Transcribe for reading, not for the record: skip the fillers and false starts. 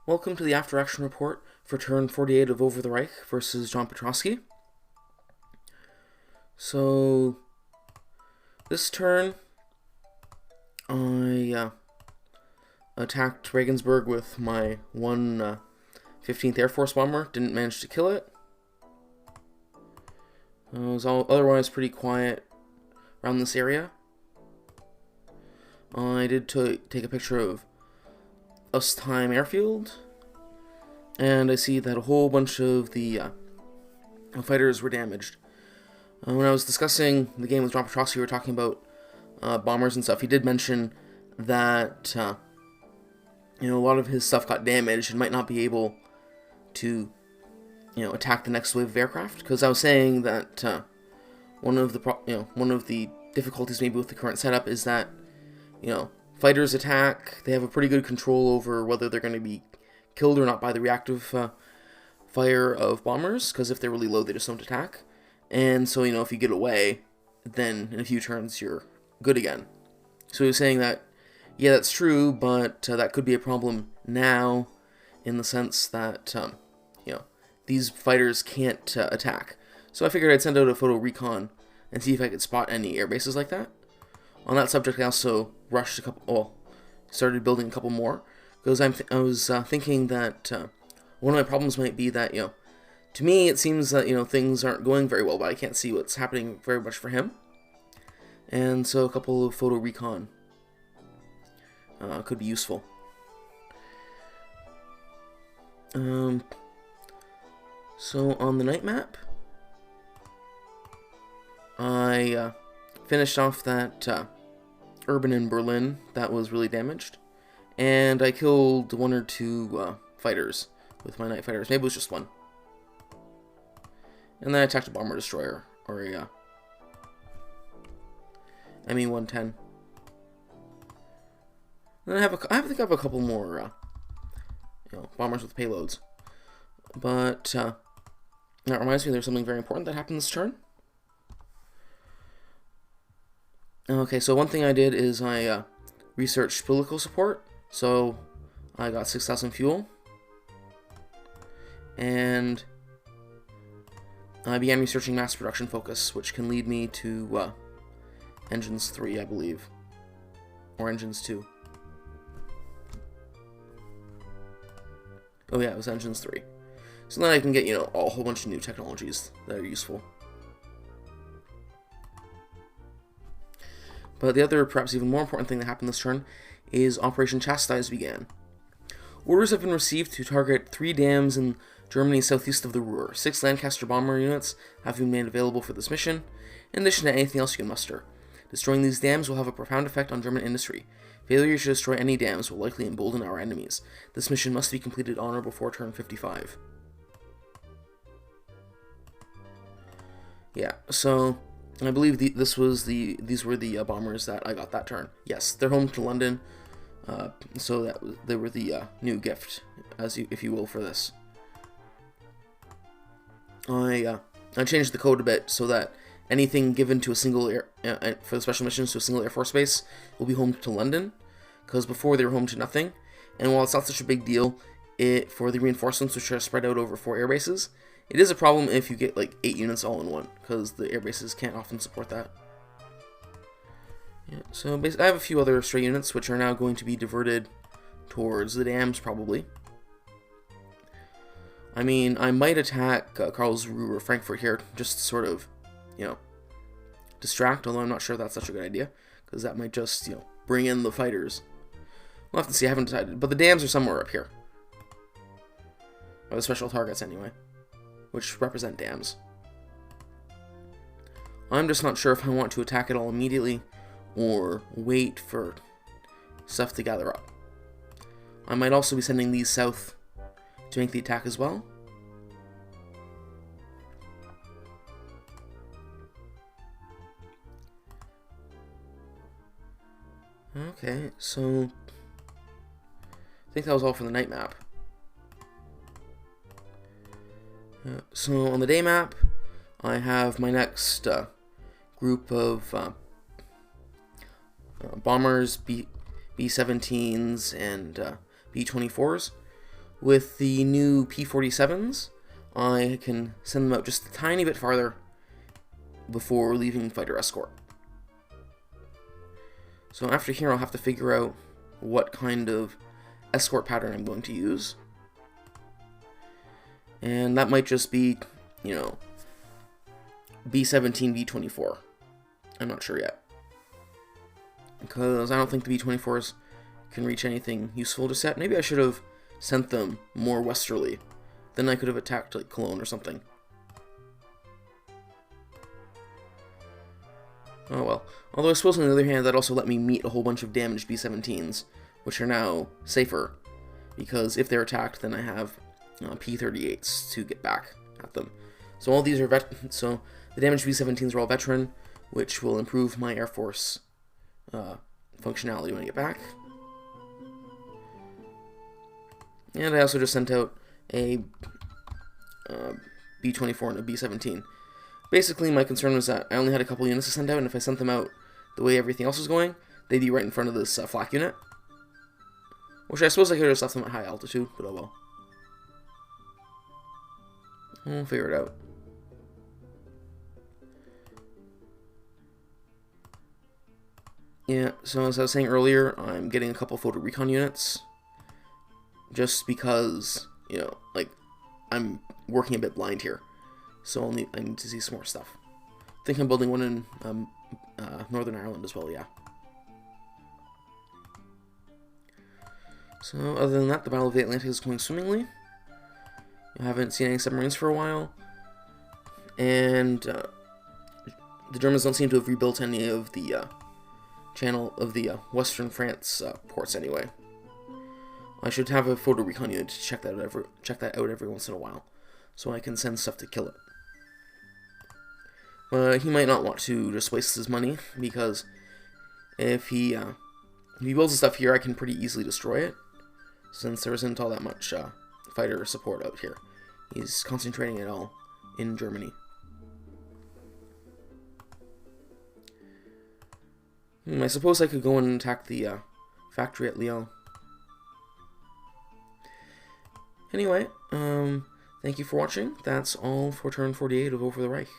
Welcome to the after action report for turn 48 of Over the Reich versus John Petrosky. So, this turn, I attacked Regensburg with my 15th Air Force bomber, didn't manage to kill it. It was otherwise pretty quiet around this area. I did take a picture of Ustheim Airfield, and I see that a whole bunch of the fighters were damaged. When I was discussing the game with John Petrosky, we were talking about bombers and stuff. He did mention that a lot of his stuff got damaged and might not be able to attack the next wave of aircraft. Because I was saying that one of the difficulties maybe with the current setup is that fighters attack, they have a pretty good control over whether they're going to be killed or not by the reactive fire of bombers, because if they're really low, they just don't attack. And so, if you get away, then in a few turns, you're good again. So he was saying that, yeah, that's true, but that could be a problem now, in the sense that, these fighters can't attack. So I figured I'd send out a photo recon and see if I could spot any air bases like that. On that subject, I also rushed started building a couple more, because I was thinking that one of my problems might be that, to me it seems that, things aren't going very well, but I can't see what's happening very much for him. And so a couple of photo recon could be useful. So on the night map, I finished off that urban in Berlin that was really damaged, and I killed one or two fighters with my night fighters. Maybe it was just one. And then I attacked a bomber destroyer, or a Me-110. Then I think I have a couple more bombers with payloads. But that reminds me, there's something very important that happened this turn. Okay, so one thing I did is I researched political support. So I got 6,000 fuel, and I began researching mass production focus, which can lead me to engines 3, I believe, or engines 2. Oh yeah, it was engines 3. So then I can get, a whole bunch of new technologies that are useful. But the other, perhaps even more important thing that happened this turn is Operation Chastise began. Orders have been received to target 3 dams in Germany southeast of the Ruhr. 6 Lancaster bomber units have been made available for this mission, in addition to anything else you can muster. Destroying these dams will have a profound effect on German industry. Failure to destroy any dams will likely embolden our enemies. This mission must be completed on or before turn 55. Yeah, so I believe these were the bombers that I got that turn. Yes, they're home to London, so they were the new gift, if you will, for this. I changed the code a bit so that anything given to a single for the special missions to a single Air Force base will be home to London, because before they were home to nothing. And while it's not such a big deal for the reinforcements, which are spread out over 4 air bases, it is a problem if you get like 8 units all in one, because the air bases can't often support that. Yeah, so I have a few other stray units which are now going to be diverted towards the dams, probably. I mean, I might attack Karlsruhe or Frankfurt here, just to sort of, distract, although I'm not sure that's such a good idea, because that might just, bring in the fighters. We'll have to see, I haven't decided, but the dams are somewhere up here. Or the special targets, anyway, which represent dams. I'm just not sure if I want to attack it all immediately, or wait for stuff to gather up. I might also be sending these south to make the attack as well. Okay, so I think that was all for the night map. So on the day map, I have my next group of bombers, B-17s, and B-24s. With the new P-47s, I can send them out just a tiny bit farther before leaving fighter escort. So after here, I'll have to figure out what kind of escort pattern I'm going to use. And that might just be, you know, B-17, B-24. I'm not sure yet. Because I don't think the B-24s can reach anything useful just yet. Maybe I should have sent them more westerly. Then I could have attacked, like, Cologne or something. Oh well. Although I suppose on the other hand, that also let me meet a whole bunch of damaged B-17s, which are now safer. Because if they're attacked, then I have P-38s to get back at them. So all these are so the damaged B-17s are all veteran, which will improve my Air Force functionality when I get back. And I also just sent out a B-24 and a B-17. Basically, my concern was that I only had a couple units to send out, and if I sent them out the way everything else was going, they'd be right in front of this flak unit. Which I suppose I could have just left them at high altitude, but oh well. We'll figure it out. Yeah, so as I was saying earlier, I'm getting a couple photo recon units. Just because, you know, like, I'm working a bit blind here. So I need to see some more stuff. I think I'm building one in Northern Ireland as well, yeah. So, other than that, the Battle of the Atlantic is going swimmingly. I haven't seen any submarines for a while. And the Germans don't seem to have rebuilt any of the channel of the Western France ports anyway. I should have a photo recon unit to check that out every once in a while, so I can send stuff to kill it. He might not want to just waste his money, because if he builds the stuff here, I can pretty easily destroy it, since there isn't all that much fighter support out here. He's concentrating it all in Germany. I suppose I could go and attack the factory at Lyon. Anyway, thank you for watching. That's all for turn 48 of Over the Reich.